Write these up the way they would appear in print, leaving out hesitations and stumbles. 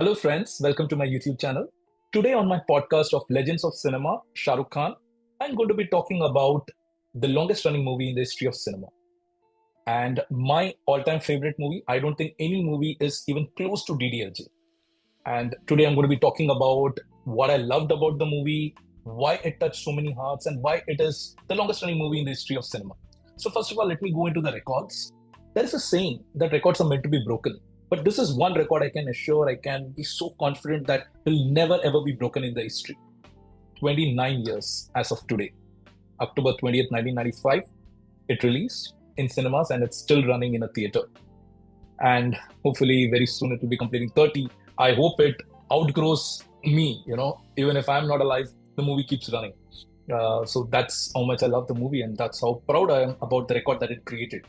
Hello, friends. Welcome to my YouTube channel. Today, on my podcast of Legends of Cinema, Shahrukh Khan, I'm going to be talking about the longest running movie in the history of cinema. And my all time favorite movie, I don't think any movie is even close to DDLJ. And today, I'm going to be talking about what I loved about the movie, why it touched so many hearts, and why it is the longest running movie in the history of cinema. So, first of all, let me go into the records. There is a saying that records are meant to be broken. But this is one record I can assure, I can be so confident that will never ever be broken in the history. 29 years as of today. October 20th, 1995, it released in cinemas and it's still running in a theater. And hopefully, very soon it will be completing 30. I hope it outgrows me, even if I'm not alive, the movie keeps running. So that's how much I love the movie, and that's how proud I am about the record that it created,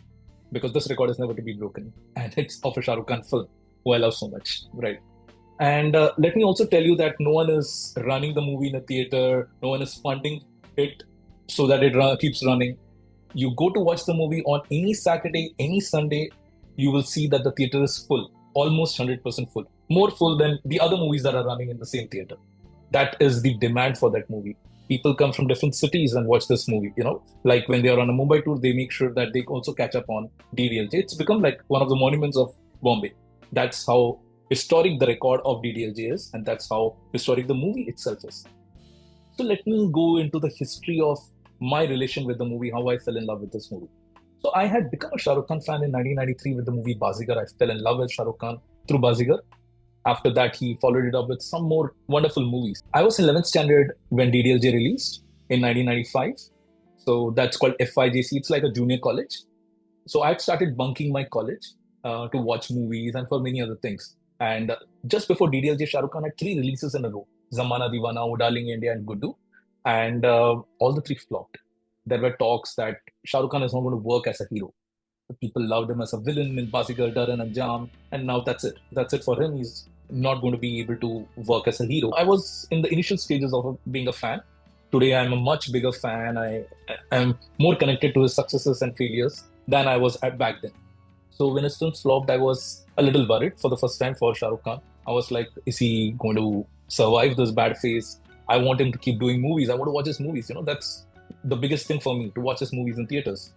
because this record is never to be broken, and it's of a Shahrukh Khan film who I love so much, right? And let me also tell you that no one is running the movie in a theater, no one is funding it so that it keeps running. You go to watch the movie on any Saturday, any Sunday, you will see that the theater is full, almost 100% full, more full than the other movies that are running in the same theater. That is the demand for that movie. People come from different cities and watch this movie, like when they are on a Mumbai tour, they make sure that they also catch up on DDLJ. It's become like one of the monuments of Bombay. That's how historic the record of DDLJ is, and that's how historic the movie itself is. So let me go into the history of my relation with the movie, how I fell in love with this movie. So I had become a Shahrukh Khan fan in 1993 with the movie Bazigar. I fell in love with Shahrukh Khan through Bazigar. After that, he followed it up with some more wonderful movies. I was in 11th standard when DDLJ released in 1995. So that's called FIJC. It's like a junior college. So I had started bunking my college to watch movies and for many other things. And just before DDLJ, Shah Rukh Khan had three releases in a row: Zamana Diwana, O Darling India, and Guddu. And all the three flopped. There were talks that Shah Rukh Khan is not going to work as a hero. People loved him as a villain in Bazigar, Dar and Anjam, and now that's it. That's it for him. He's not going to be able to work as a hero. I was in the initial stages of being a fan. Today, I'm a much bigger fan. I am more connected to his successes and failures than I was at back then. So when his films flopped, I was a little worried for the first time for Shah Rukh Khan. I was like, is he going to survive this bad phase? I want him to keep doing movies. I want to watch his movies. That's the biggest thing for me, to watch his movies in theaters.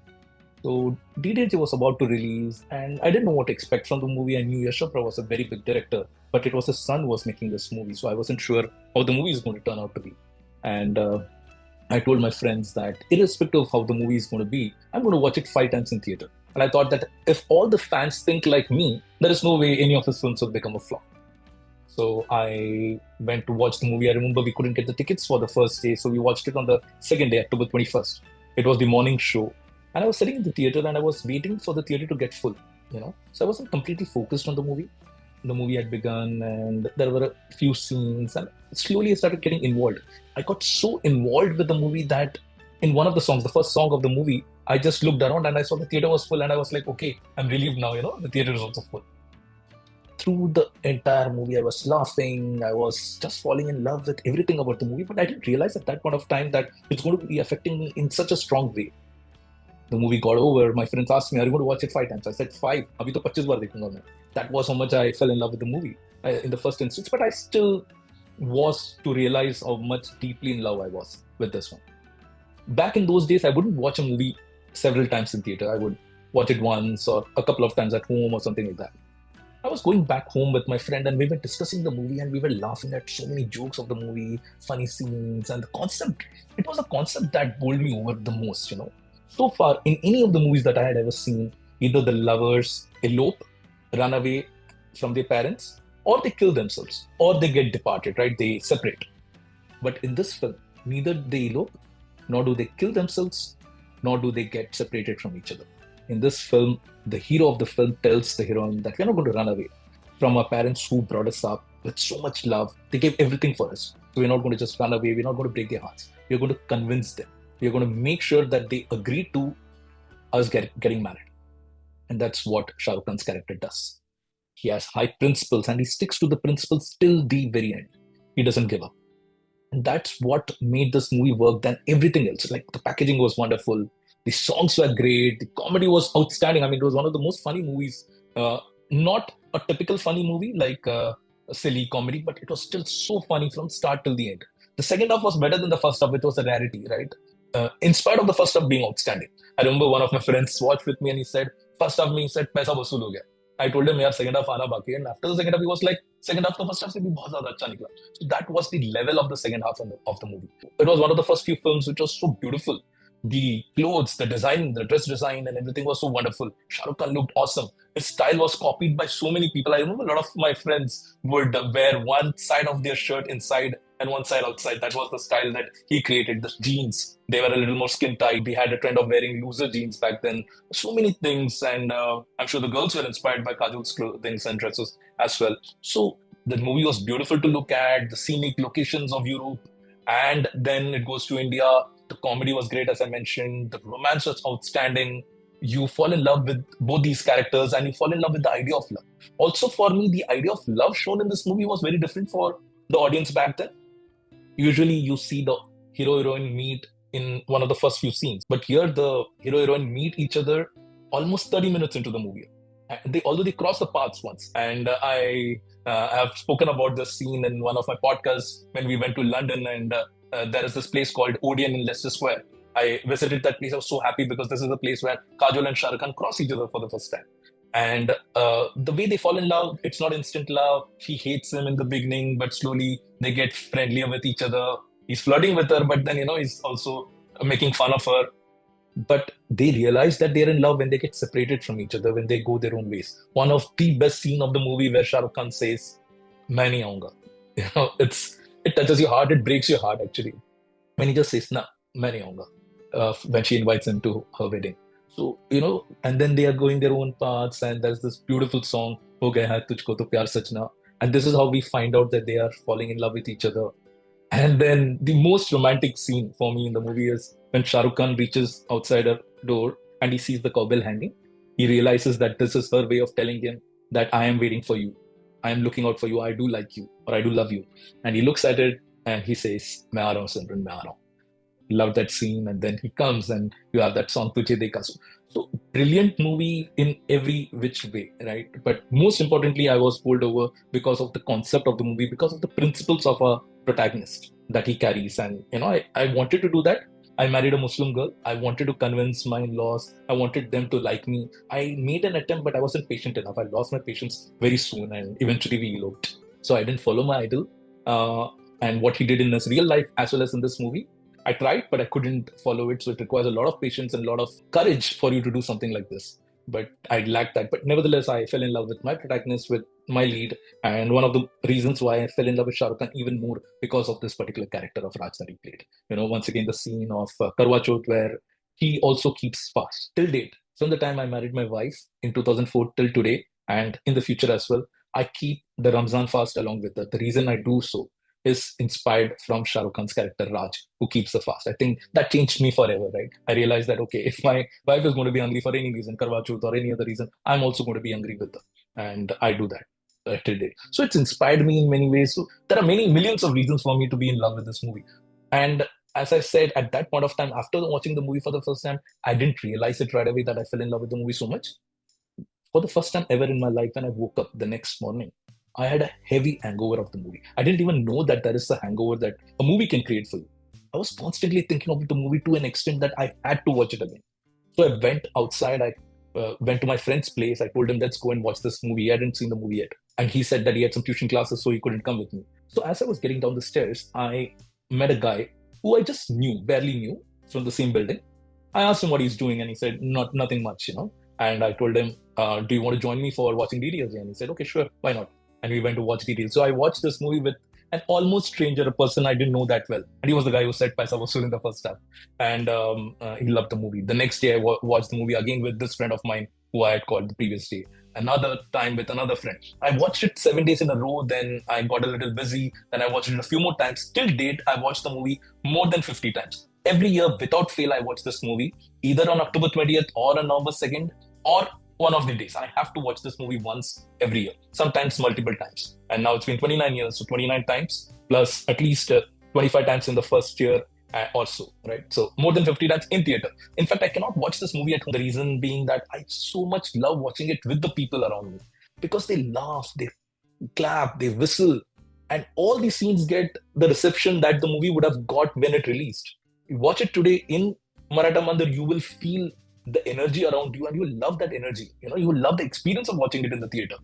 So DDLJ was about to release, and I didn't know what to expect from the movie. I knew Yash Chopra was a very big director, but it was his son who was making this movie, so I wasn't sure how the movie is going to turn out to be. And I told my friends that irrespective of how the movie is going to be, I'm going to watch it 5 times in theater. And I thought that if all the fans think like me, there is no way any of his films will become a flop. So I went to watch the movie. I remember we couldn't get the tickets for the first day, so we watched it on the second day, October 21st. It was the morning show. And I was sitting in the theater and I was waiting for the theater to get full. So I wasn't completely focused on the movie. The movie had begun and there were a few scenes, and slowly I started getting involved. I got so involved with the movie that in one of the songs, the first song of the movie, I just looked around and I saw the theater was full and I was like, okay, I'm relieved now, the theater is also full. Through the entire movie, I was laughing. I was just falling in love with everything about the movie, but I didn't realize at that point of time that it's going to be affecting me in such a strong way. The movie got over. My friends asked me, "Are you going to watch it 5 times?" I said, "5. Abhi to 25 baar dekhunga main." That was how much I fell in love with the movie in the first instance. But I still was to realize how much deeply in love I was with this one. Back in those days, I wouldn't watch a movie several times in theater. I would watch it once or a couple of times at home or something like that. I was going back home with my friend and we were discussing the movie and we were laughing at so many jokes of the movie, funny scenes, and the concept. It was a concept that bowled me over the most. So far, in any of the movies that I had ever seen, either the lovers elope, run away from their parents, or they kill themselves, or they get departed, right? They separate. But in this film, neither they elope, nor do they kill themselves, nor do they get separated from each other. In this film, the hero of the film tells the heroine that we're not going to run away from our parents who brought us up with so much love. They gave everything for us. So we're not going to just run away. We're not going to break their hearts. We're going to convince them. We're going to make sure that they agree to us getting married. And that's what Shah Rukh Khan's character does. He has high principles and he sticks to the principles till the very end. He doesn't give up. And that's what made this movie work than everything else. Like the packaging was wonderful, the songs were great, the comedy was outstanding. I mean, it was one of the most funny movies. Not a typical funny movie like a silly comedy, but it was still so funny from start till the end. The second half was better than the first half, which was a rarity, right? In spite of the first half being outstanding. I remember one of my friends watched with me and he said, first half me, he said, paisa vasool ho gaya. I told him, yaar, second half aana baki hai. And after the second half, he was like, second half to first half se bhi bahut zyada acha nikla. So that was the level of the second half of the movie. It was one of the first few films which was so beautiful. The clothes, the design, the dress design, and everything was so wonderful. Shahrukh Khan looked awesome. His style was copied by so many people. I remember a lot of my friends would wear one side of their shirt inside and one side outside. That was the style that he created. The jeans, they were a little more skin tight. We had a trend of wearing looser jeans back then. So many things, and I'm sure the girls were inspired by Kajol's clothing and dresses as well. So the movie was beautiful to look at. The scenic locations of Europe, and then it goes to India. The comedy was great, as I mentioned. The romance was outstanding. You fall in love with both these characters and you fall in love with the idea of love. Also, for me, the idea of love shown in this movie was very different for the audience back then. Usually, you see the hero heroine meet in one of the first few scenes, but here the hero heroine meet each other almost 30 minutes into the movie. Although they cross the paths once, and I have spoken about this scene in one of my podcasts when we went to London, and there is this place called Odeon in Leicester Square. I visited that place. I was so happy because this is a place where Kajol and Shahrukh Khan cross each other for the first time. And the way they fall in love, it's not instant love. She hates him in the beginning, but slowly they get friendlier with each other. He's flirting with her, but then, he's also making fun of her. But they realize that they're in love when they get separated from each other, when they go their own ways. One of the best scene of the movie where Shah Rukh Khan says, "Main nahi aunga." It touches your heart. It breaks your heart actually when he just says, "Nah, main nahi aunga." When she invites him to her wedding. So and then they are going their own paths, and there's this beautiful song, "Ho Gaya Hai Tujhko To Pyar Sachna," and this is how we find out that they are falling in love with each other. And then the most romantic scene for me in the movie is when Shah Rukh Khan reaches outside her door and he sees the cowbell hanging. He realizes that this is her way of telling him that I am waiting for you. I am looking out for you. I do like you, or I do love you. And he looks at it and he says, "Main aa raha hu, Simran, main aa raha hu." Love that scene. And then he comes and you have that song, Tujhe Dekha. So brilliant movie in every which way, right? But most importantly, I was bowled over because of the concept of the movie, because of the principles of a protagonist that he carries. And, I wanted to do that. I married a Muslim girl. I wanted to convince my in-laws. I wanted them to like me. I made an attempt, but I wasn't patient enough. I lost my patience very soon and eventually we eloped. So I didn't follow my idol. And what he did in his real life as well as in this movie, I tried, but I couldn't follow it. So it requires a lot of patience and a lot of courage for you to do something like this. But I lacked that. But nevertheless, I fell in love with my protagonist, with my lead. And one of the reasons why I fell in love with Shah Rukh Khan even more because of this particular character of Raj that he played. Once again, the scene of Karwa Chauth where he also keeps fast till date. From the time I married my wife in 2004 till today, and in the future as well, I keep the Ramzan fast along with her. The reason I do so is inspired from Shah Rukh Khan's character Raj, who keeps the fast. I think that changed me forever, right? I realized that, okay, if my wife is going to be hungry for any reason, Karwa Chauth or any other reason, I'm also going to be hungry with her. And I do that till date. So it's inspired me in many ways. So there are many millions of reasons for me to be in love with this movie. And as I said, at that point of time, after watching the movie for the first time, I didn't realize it right away that I fell in love with the movie so much. For the first time ever in my life, when I woke up the next morning, I had a heavy hangover of the movie. I didn't even know that there is a hangover that a movie can create for you. I was constantly thinking of the movie to an extent that I had to watch it again. So I went outside. I went to my friend's place. I told him, let's go and watch this movie. I hadn't seen the movie yet. And he said that he had some tuition classes, so he couldn't come with me. So as I was getting down the stairs, I met a guy who I just barely knew from the same building. I asked him what he's doing, and he said, nothing much, And I told him, do you want to join me for watching DDLJ? And he said, okay, sure, why not? And we went to watch DDLJ. So I watched this movie with an almost stranger, a person I didn't know that well. And he was the guy who said Paisa Vasool in the first half. And he loved the movie. The next day, I watched the movie again with this friend of mine who I had called the previous day. Another time with another friend. I watched it 7 days in a row. Then I got a little busy. Then I watched it a few more times. Till date, I watched the movie more than 50 times. Every year, without fail, I watch this movie, either on October 20th or on November 2nd, or one of the days. I have to watch this movie once every year, sometimes multiple times. And now it's been 29 years, so 29 times, plus at least 25 times in the first year or so, right? So more than 50 times in theater. In fact, I cannot watch this movie at home. The reason being that I so much love watching it with the people around me because they laugh, they clap, they whistle, and all these scenes get the reception that the movie would have got when it released. You watch it today in Maratha Mandir, you will feel the energy around you and you will love that energy. You will love the experience of watching it in the theater.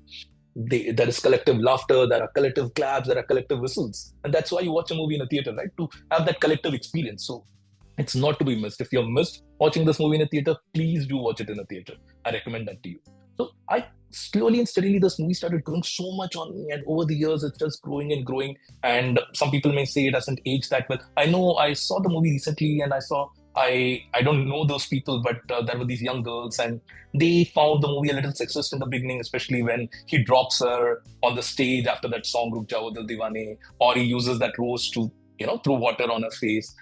There is collective laughter, there are collective claps, there are collective whistles. And that's why you watch a movie in a theater, right? To have that collective experience. So it's not to be missed. If you're missed watching this movie in a theater, please do watch it in a theater. I recommend that to you. So I slowly and steadily, this movie started growing so much on me, and over the years, it's just growing and growing. And some people may say it hasn't aged that well. I know I saw the movie recently, and I don't know those people, but there were these young girls, and they found the movie a little sexist in the beginning, especially when he drops her on the stage after that song "Ruk Jao Dil Diwane," or he uses that rose to throw water on her face.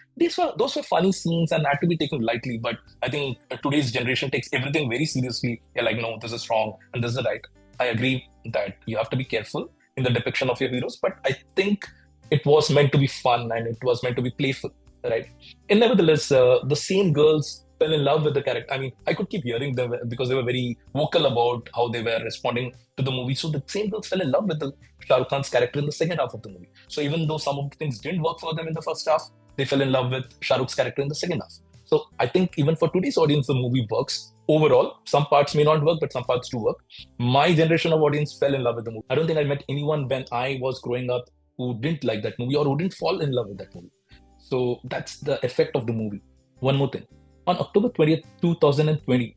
Those were funny scenes and had to be taken lightly. But I think today's generation takes everything very seriously. You're like, no, this is wrong and this is right. I agree that you have to be careful in the depiction of your heroes, but I think it was meant to be fun and it was meant to be playful, right? And nevertheless, the same girls fell in love with the character. I mean, I could keep hearing them because they were very vocal about how they were responding to the movie. So the same girls fell in love with the Shahrukh Khan's character in the second half of the movie. So even though some of the things didn't work for them in the first half, they fell in love with Shahrukh's character in the second half. So I think even for today's audience, the movie works overall. Some parts may not work, but some parts do work. My generation of audience fell in love with the movie. I don't think I met anyone when I was growing up who didn't like that movie or who didn't fall in love with that movie. So that's the effect of the movie. One more thing. On October 20th, 2020,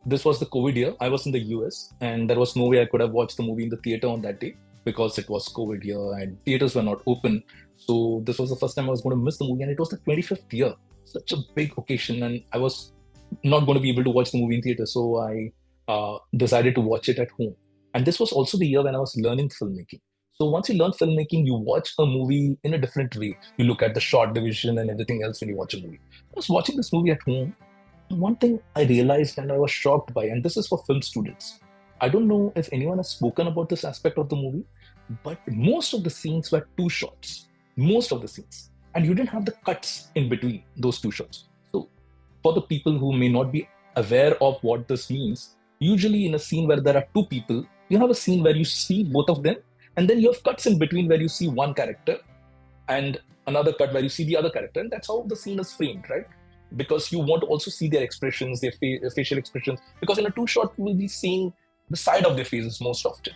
this was the COVID year. I was in the US and there was no way I could have watched the movie in the theater on that day because it was COVID year and theaters were not open. So this was the first time I was going to miss the movie, and it was the 25th year. Such a big occasion, and I was not going to be able to watch the movie in theater. So I decided to watch it at home. And this was also the year when I was learning filmmaking. So once you learn filmmaking, you watch a movie in a different way. You look at the shot division and everything else when you watch a movie. I was watching this movie at home. One thing I realized and I was shocked by, and this is for film students. I don't know if anyone has spoken about this aspect of the movie, but most of the scenes were two shots. Most of the scenes. And you didn't have the cuts in between those two shots. So for the people who may not be aware of what this means, usually in a scene where there are two people, you have a scene where you see both of them, and then you have cuts in between where you see one character and another cut where you see the other character. And that's how the scene is framed, right? Because you want to also see their expressions, their facial expressions. Because in a two shot, you will be seeing the side of their faces most often.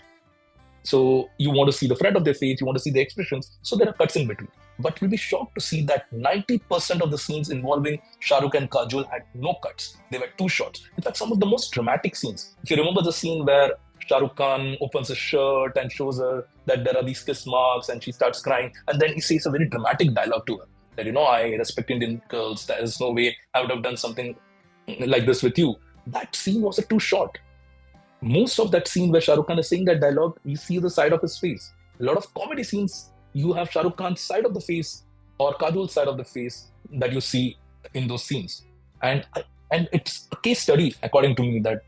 So you want to see the front of their face, you want to see the expressions. So there are cuts in between. But you'll be shocked to see that 90% of the scenes involving Shahrukh and Kajol had no cuts. They were two shots. In fact, some of the most dramatic scenes. If you remember the scene where Shahrukh Khan opens his shirt and shows her that there are these kiss marks and she starts crying. And then he says a very dramatic dialogue to her. That, I respect Indian girls. There is no way I would have done something like this with you. That scene was a two shot. Most of that scene where Shahrukh Khan is saying that dialogue, you see the side of his face. A lot of comedy scenes, you have Shahrukh Khan's side of the face or Kajol's side of the face that you see in those scenes. And it's a case study, according to me, that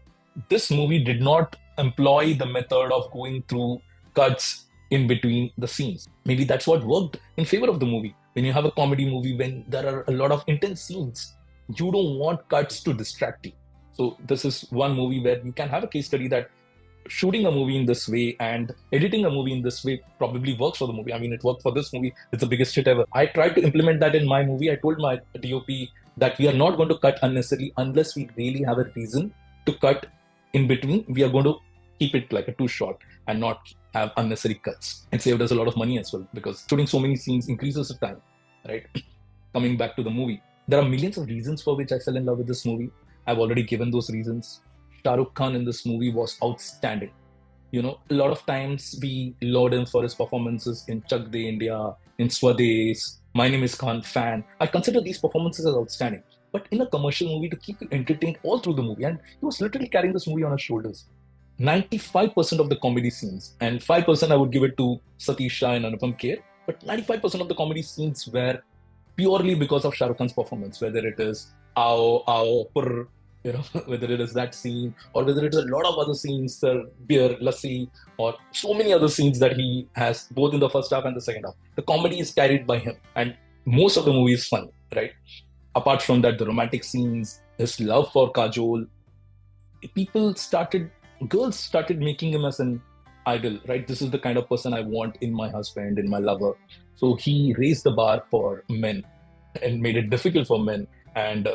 this movie did not employ the method of going through cuts in between the scenes. Maybe that's what worked in favor of the movie. When you have a comedy movie, when there are a lot of intense scenes, you don't want cuts to distract you. So this is one movie where you can have a case study that shooting a movie in this way and editing a movie in this way probably works for the movie. I mean, it worked for this movie. It's the biggest hit ever. I tried to implement that in my movie. I told my DOP that we are not going to cut unnecessarily unless we really have a reason to cut in between. We are going to keep it like a two shot and not have unnecessary cuts. It saved us a lot of money as well because shooting so many scenes increases the time, right? Coming back to the movie, there are millions of reasons for which I fell in love with this movie. I've already given those reasons. Shahrukh Khan in this movie was outstanding. A lot of times we laud him for his performances in Chak De India, in Swades, My Name is Khan, Fan. I consider these performances as outstanding. But in a commercial movie, to keep you entertained all through the movie, and he was literally carrying this movie on his shoulders. 95% of the comedy scenes, and 5% I would give it to Satish Shah and Anupam Kher, but 95% of the comedy scenes were purely because of Shahrukh Khan's performance, whether it is Ao, Ao, Purr, whether it is that scene or whether it is a lot of other scenes, Beer, Lassi, or so many other scenes that he has both in the first half and the second half. The comedy is carried by him, and most of the movie is funny, right? Apart from that, the romantic scenes, his love for Kajol, girls started making him as an idol, right? This is the kind of person I want in my husband, in my lover. So he raised the bar for men and made it difficult for men and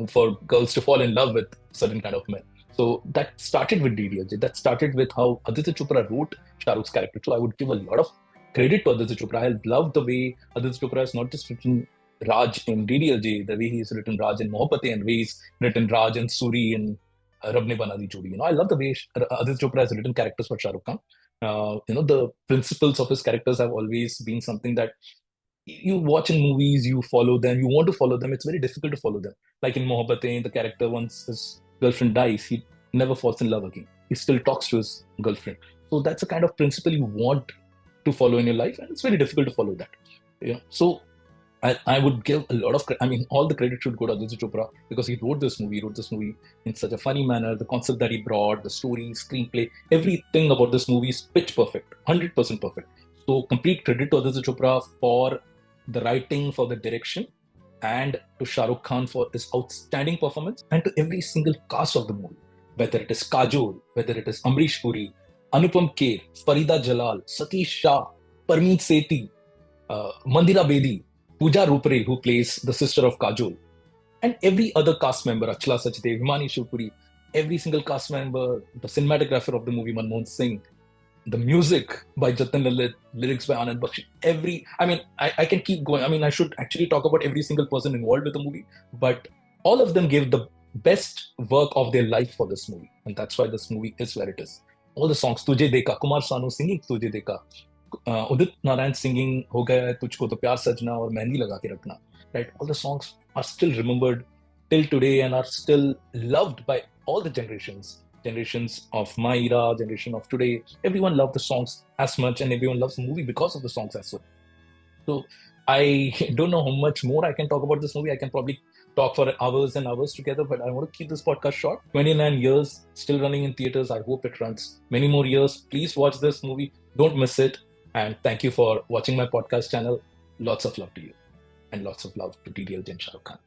for girls to fall in love with certain kind of men. So that started with DDLJ. That started with how Aditya Chopra wrote Shahrukh's character. So I would give a lot of credit to Aditya Chopra. I love the way Aditya Chopra has not just written Raj in DDLJ, the way he's written Raj in Mohabbatein, and the way he's written Raj and Suri in Rab Ne Bana Di Jodi. I love the way Aditya Chopra has written characters for Shah Rukh Khan. The principles of his characters have always been something that you watch in movies, you follow them, you want to follow them. It's very difficult to follow them. Like in Mohabbatein, the character, once his girlfriend dies, he never falls in love again. He still talks to his girlfriend. So that's a kind of principle you want to follow in your life, and it's very difficult to follow that. So I would give a lot of I mean, all the credit should go to Aditya Chopra because he wrote this movie. He wrote this movie in such a funny manner. The concept that he brought, the story, screenplay, everything about this movie is pitch perfect, 100% perfect. So complete credit to Aditya Chopra for the writing, for the direction, and to Shah Rukh Khan for his outstanding performance, and to every single cast of the movie, whether it is Kajol, whether it is Amrish Puri, Anupam Kher, Farida Jalal, Satish Shah, Parmeet Sethi, Mandira Bedi, Pooja Rupre, who plays the sister of Kajol, and every other cast member, Achla Sachdev, Himani Shivpuri, every single cast member, the cinematographer of the movie, Manmohan Singh, the music by Jatan Lalit, lyrics by Anand Bakshi, I can keep going. I mean, I should actually talk about every single person involved with the movie, but all of them gave the best work of their life for this movie. And that's why this movie is where it is. All the songs, Tujhe Dekha, Kumar Sanu singing Tujhe Dekha, Udit Narayan singing Ho Gaya Hai Tujhko To Pyar Sajna or Mehndi Laga Ke Rakhna, right? All the songs are still remembered till today and are still loved by all the generations of my era, generation of today. Everyone loved the songs as much, and everyone loves the movie because of the songs as well. So I don't know how much more I can talk about this movie. I can probably talk for hours and hours together, but I want to keep this podcast short. 29 years, still running in theaters. I hope it runs many more years. Please watch this movie. Don't miss it. And thank you for watching my podcast channel. Lots of love to you, and lots of love to DDLJ and Shahrukh Khan.